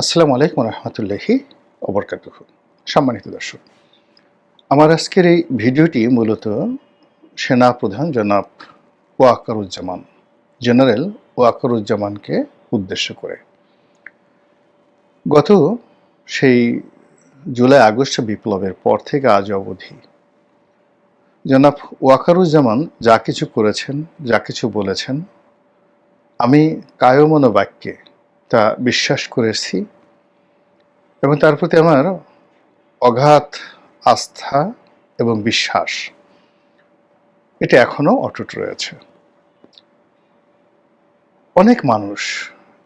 আসসালামু আলাইকুম রহমতুল্লাহি ওবরকাতুহু। সম্মানিত দর্শক, আমার আজকের এই ভিডিওটি মূলত সেনাপ্রধান জনাব ওয়াকারুজ্জামান, জেনারেল ওয়াকারুজ্জামানকে উদ্দেশ্য করে। গত সেই জুলাই আগস্ট বিপ্লবের পর থেকে আজ অবধি জনাব ওয়াকারুজ্জামান যা কিছু করেছেন, যা কিছু বলেছেন, আমি কায়মনো বাক্যে তা বিশ্বাস করেছি এবং তার প্রতি আমার অগাধ আস্থা এবং বিশ্বাস এটা এখনো অটুট রয়েছে। অনেক মানুষ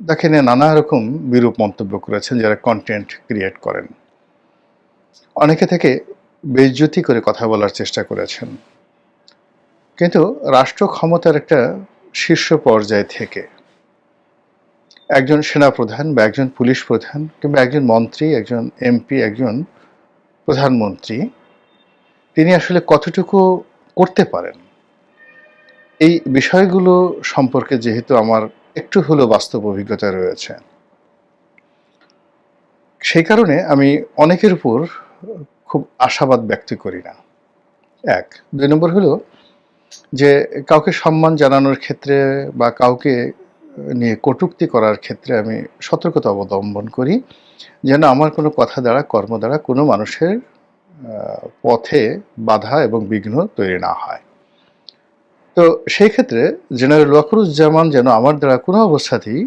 দেখেন নানা রকম বিরূপ মন্তব্য করেছেন, যারা কন্টেন্ট ক্রিয়েট করেন। অনেকে থেকে বেইজ্জতি করে কথা বলার চেষ্টা করেছেন, কিন্তু রাষ্ট্র ক্ষমতার একটা শীর্ষ পর্যায় থেকে একজন সেনাপ্রধান বা একজন পুলিশ প্রধান কিংবা একজন মন্ত্রী, একজন এমপি, একজন প্রধানমন্ত্রী, তিনি আসলে কতটুকু করতে পারেন, এই বিষয়গুলো সম্পর্কে যেহেতু আমার একটু হলেও বাস্তব অভিজ্ঞতা রয়েছে, সেই কারণে আমি অনেকের উপর খুব আশাবাদ ব্যক্ত করি না। এক। দুই নম্বর হলো যে কাউকে সম্মান জানানোর ক্ষেত্রে বা কাউকে নিয়ে কটূক্তি করার ক্ষেত্রে আমি সতর্কতা অবলম্বন করি, যেন আমার কোনো কথা দ্বারা, কর্ম দ্বারা কোনো মানুষের পথে বাধা এবং বিঘ্ন তৈরি না হয়। তো সেই ক্ষেত্রে জেনারেল ওয়াকারুজ্জামান যেন আমার দ্বারা কোনো অবস্থাতেই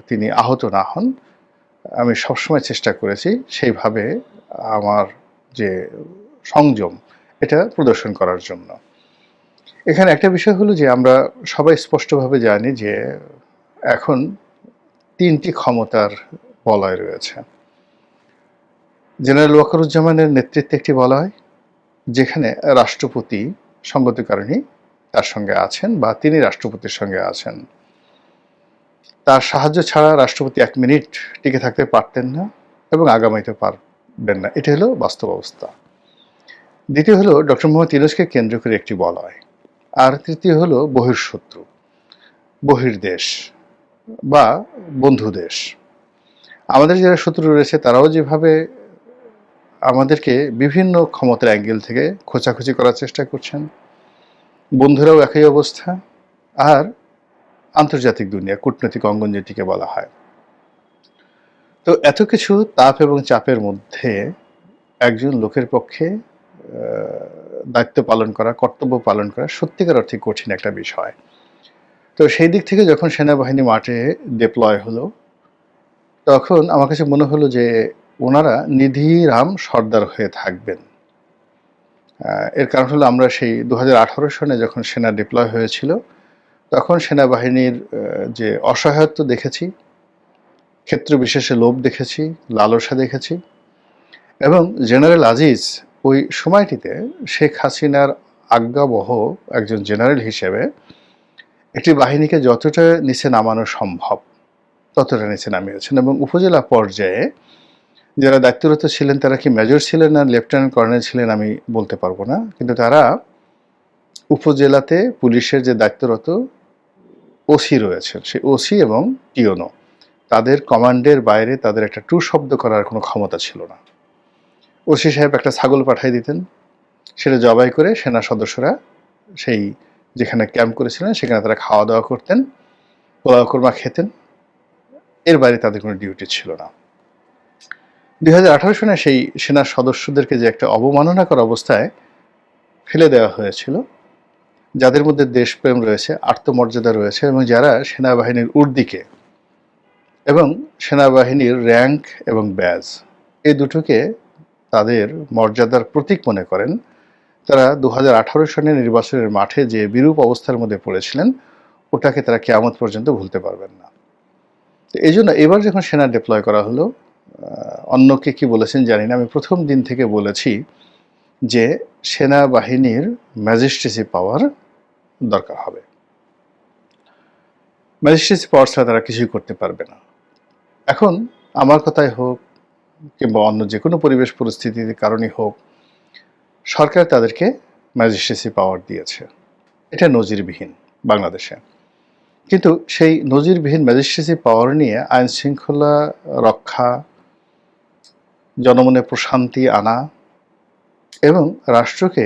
তিনি আহত না হন, আমি সবসময় চেষ্টা করেছি সেইভাবে আমার যে সংযম এটা প্রদর্শন করার জন্য। এখানে একটা বিষয় হলো যে আমরা সবাই স্পষ্টভাবে জানি যে এখন তিনটি ক্ষমতার বলয় রয়েছে। জেনারেল ওয়াকারুজ্জামানের নেতৃত্বে একটি বলয়, যেখানে রাষ্ট্রপতি সঙ্গত কারণে তার সঙ্গে আছেন বা তিনি রাষ্ট্রপতির সঙ্গে আছেন। তার সাহায্য ছাড়া রাষ্ট্রপতি 1 মিনিট টিকে থাকতে পারতেন না এবং আগামীতে পারবেন না। এটা হলো বাস্তব অবস্থা। দ্বিতীয় হলো ডক্টর মোহাম্মদ ইউনূসকে কেন্দ্র করে একটি বলয়, আর তৃতীয় হলো বহিঃশত্রু, বহির্দেশ বা বন্ধু দেশ। আমাদের যারা শত্রু রয়েছে তারাও যেভাবে আমাদেরকে বিভিন্ন ক্ষমতার অ্যাঙ্গেল থেকে খোঁচাখুচি করার চেষ্টা করছেন, বন্ধুরাও একই অবস্থা। আর আন্তর্জাতিক দুনিয়া, কূটনৈতিক অঙ্গন যেটিকে বলা হয়। তো এত কিছু তাপ এবং চাপের মধ্যে একজন লোকের পক্ষে দায়িত্ব পালন করা, কর্তব্য পালন করা সত্যিকার অর্থে কঠিন একটা বিষয়। তো সেই দিক থেকে যখন সেনাবাহিনী মাঠে ডিপ্লয় হলো, তখন আমার কাছে মনে হলো যে ওনারা নিধিরাম সর্দার হয়ে থাকবেন। এর কারণ হলো আমরা সেই 2018 সনে যখন সেনা ডিপ্লয় হয়েছিল, তখন সেনাবাহিনীর যে অসহায়ত্ব দেখেছি, ক্ষেত্র বিশেষে লোভ দেখেছি, লালসা দেখেছি, এবং জেনারেল আজিজ ওই সময়টিতে শেখ হাসিনার আজ্ঞাবহ একজন জেনারেল হিসেবে একটি বাহিনীকে যতটা নিচে নামানো সম্ভব ততটা নিচে নামিয়েছেন। এবং উপজেলা পর্যায়ে যারা দায়িত্বরত ছিলেন, তারা কি মেজর ছিলেন না লেফটেন্যান্ট কর্নেল ছিলেন আমি বলতে পারবো না, কিন্তু তারা উপজেলাতে পুলিশের যে দায়িত্বরত ওসি রয়েছেন, সেই ওসি এবং টিওনো, তাদের কমান্ডের বাইরে তাদের একটা টু শব্দ করার কোনো ক্ষমতা ছিল না। ওসি সাহেব একটা ছাগল পাঠিয়ে দিতেন, সেটা জবাই করে সেনা সদস্যরা সেই যেখানে ক্যাম্প করেছিলেন সেখানে তারা খাওয়া দাওয়া করতেন, পোলাও কোরমা খেতেন। এর বাইরে তাদের কোনো ডিউটি ছিল না। 2018 সনে সেই সেনা সদস্যদেরকে যে একটা অবমাননাকর অবস্থায় ফেলে দেওয়া হয়েছিল, যাদের মধ্যে দেশপ্রেম রয়েছে, আত্মমর্যাদা রয়েছে এবং যারা সেনাবাহিনীর ঊর্ধ্বে এবং সেনাবাহিনীর র্যাঙ্ক এবং ব্যাজ এই দুটোকে তাদের মর্যাদার প্রতীক মনে করেন, তারা 2018 সনের নির্বাচনের মাঠে যে বিরূপ অবস্থার মধ্যে পড়েছিলেন, ওটাকে তারা কিয়ামত পর্যন্ত ভুলতে পারবেন না। তো এই জন্য এবার যখন সেনা ডিপ্লয় করা হলো, অন্যকে কি বলেছেন জানি না, আমি প্রথম দিন থেকে বলেছি যে সেনাবাহিনীর ম্যাজিস্ট্রেসি পাওয়ার দরকার হবে। ম্যাজিস্ট্রেসি পাওয়ার ছাড়া তারা কিছুই করতে পারবে না। এখন আমার কথাই হোক কিংবা অন্য যে কোনো পরিবেশ পরিস্থিতির কারণেই হোক, সরকার তাদেরকে ম্যাজিস্ট্রেসি পাওয়ার দিয়েছে। এটা নজিরবিহীন বাংলাদেশে। কিন্তু সেই নজিরবিহীন ম্যাজিস্ট্রেসি পাওয়ার নিয়ে আইন শৃঙ্খলা রক্ষা, জনমনে প্রশান্তি আনা এবং রাষ্ট্রকে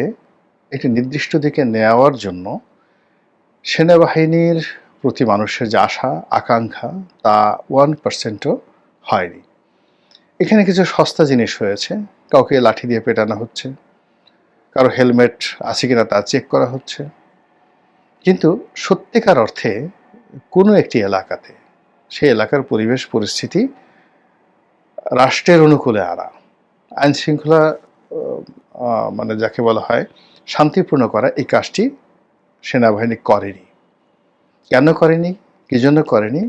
একটি নির্দিষ্ট দিকে নেওয়ার জন্য সেনাবাহিনীর প্রতি মানুষের যে আশা আকাঙ্ক্ষা তা 1%ও হয়নি। এখানে কিছু সস্তা জিনিস হয়েছে, কাউকে লাঠি দিয়ে পেটানো হচ্ছে, কারো হেলমেট আছে কিনা তা চেক করা হচ্ছে, কিন্তু সত্যিকার অর্থে কোনো একটি এলাকাতে সেই এলাকার পরিবেশ পরিস্থিতি রাষ্ট্রের অনুকূলে আনা, আইন শৃঙ্খলা মানে যাকে বলা হয় শান্তিপূর্ণ করা, এই কাজটি সেনাবাহিনী করেনি। কেন করেনি, কি জন্য করেনি,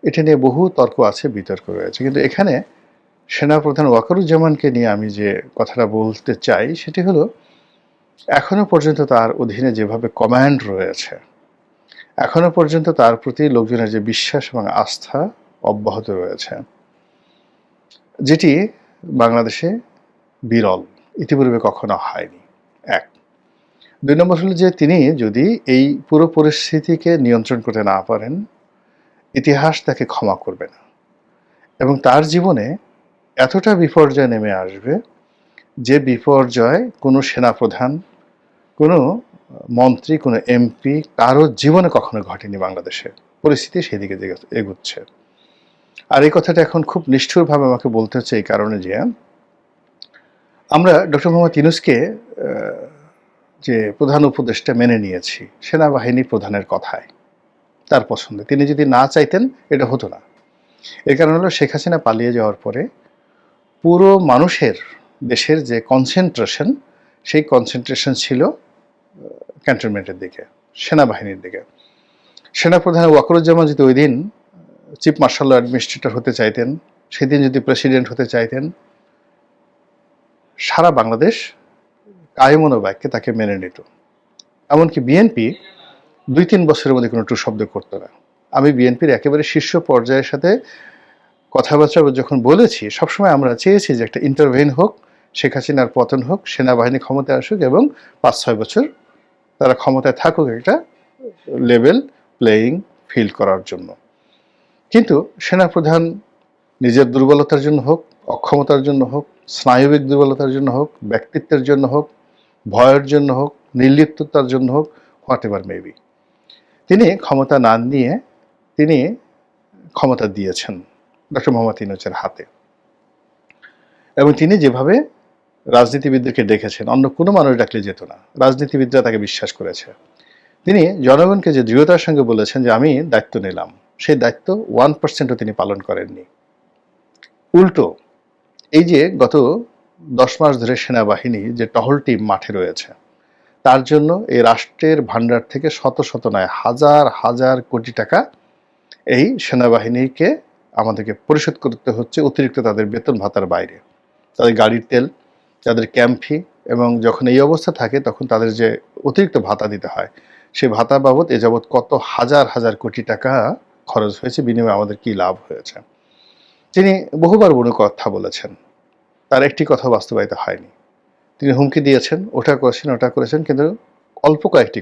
এটা নিয়ে বহু তর্ক আছে, বিতর্ক রয়েছে। কিন্তু এখানে সেনাপ্রধান ওয়াকারুজ্জামানকে নিয়ে আমি যে কথাটা বলতে চাই সেটি হলো, এখনো পর্যন্ত তার অধীনে যেভাবে কমান্ড রয়েছে, এখনো পর্যন্ত তার প্রতি লোকজনের যে বিশ্বাস এবং আস্থা অব্যাহত রয়েছে, যেটি বাংলাদেশে বিরল, ইতিপূর্বে কখনো হয়নি। এক। 2 নম্বর হলো যে তিনি যদি এই পুরো পরিস্থিতিকে নিয়ন্ত্রণ করতে না পারেন, ইতিহাস তাকে ক্ষমা করবে না এবং তার জীবনে এতটা বিপর্যয় নেমে আসবে যে বিপর্যয় কোনো সেনাপ্রধান, কোনো মন্ত্রী, কোনো এমপি কারো জীবনে কখনো ঘটেনি। বাংলাদেশে পরিস্থিতি সেদিকে এগুচ্ছে। আর এই কথাটা এখন খুব নিষ্ঠুরভাবে আমাকে বলতে হচ্ছে এই কারণে যে আমরা ডক্টর মোহাম্মদ ইউনূসকে যে প্রধান উপদেষ্টা মেনে নিয়েছি সেনাবাহিনী প্রধানের কথায়, তার পছন্দে। তিনি যদি না চাইতেন এটা হতো না। এর কারণ হলো শেখ হাসিনা পালিয়ে যাওয়ার পরে পুরো মানুষের, দেশের যে কনসেন্ট্রেশন, সেই কনসেন্ট্রেশন ছিল ক্যান্টনমেন্টের দিকে, সেনাবাহিনীর দিকে। সেনাপ্রধান ওয়াকারুজ্জামান যদি ওই দিন চিফ মার্শাল অ্যাডমিনিস্ট্রেটর হতে চাইতেন, সেদিন যদি প্রেসিডেন্ট হতে চাইতেন, সারা বাংলাদেশ কায়মনো বাক্যে তাকে মেনে নিত। এমনকি বিএনপি 2-3 বছরের মধ্যে কোনো টু শব্দ করতো না। আমি বিএনপির একেবারে শীর্ষ পর্যায়ের সাথে কথাবার্তা যখন বলেছি, সবসময় আমরা চেয়েছি যে একটা ইন্টারভেন হোক, শেখ হাসিনার পতন হোক, সেনাবাহিনী ক্ষমতায় আসুক এবং 5-6 বছর তারা ক্ষমতায় থাকুক, একটা লেভেল প্লেয়িং ফিল্ড করার জন্য। কিন্তু সেনাপ্রধান নিজের দুর্বলতার জন্য হোক, অক্ষমতার জন্য হোক, স্নায়বিক দুর্বলতার জন্য হোক, ব্যক্তিত্বের জন্য হোক, ভয়ের জন্য হোক, নির্লিপ্ততার জন্য হোক, হোয়াট এভার মেবি, তিনি ক্ষমতা না নিয়ে তিনি ক্ষমতা দিয়েছেন ডক্টর মোহাম্মদ ইউনূসের হাতে। এবং তিনি যেভাবে রাজনীতিবিদদেরকে ডেকেছেন, অন্য কোনো মানুষ ডাকলে যেত না, রাজনীতিবিদরা তাকে বিশ্বাস করেছে। তিনি জনগণকে যে দৃঢ়তার সঙ্গে বলেছেন যে আমি দায়িত্ব নিলাম, সেই দায়িত্ব 1%ও তিনি পালন করেননি। উল্টো এই যে গত 10 মাস ধরে সেনাবাহিনী যে টহল টিম মাঠে রয়েছে, তার জন্য এই রাষ্ট্রের ভান্ডার থেকে শত শত নয় হাজার হাজার কোটি টাকা এই সেনাবাহিনীকে আমাদেরকে পরিশোধ করতে হচ্ছে, অতিরিক্ত তাদের বেতন ভাতার বাইরে, তাদের গাড়ির তেল, তাদের ক্যাম্প ফি, এবং যখন এই অবস্থা থাকে তখন তাদের যে অতিরিক্ত ভাতা দিতে হয়, সেই ভাতা বাবদ এ যাবৎ কত হাজার হাজার কোটি টাকা খরচ হয়েছে, বিনিময়ে আমাদের কি লাভ হয়েছে। তিনি বহুবার বড় কথা বলেছেন, তার একটি কথা বাস্তবায়িত হয়নি। তিনি হুমকি দিয়েছেন, ওটা করেছেন, ওটা করেছেন, কিন্তু অল্প কয়েকটি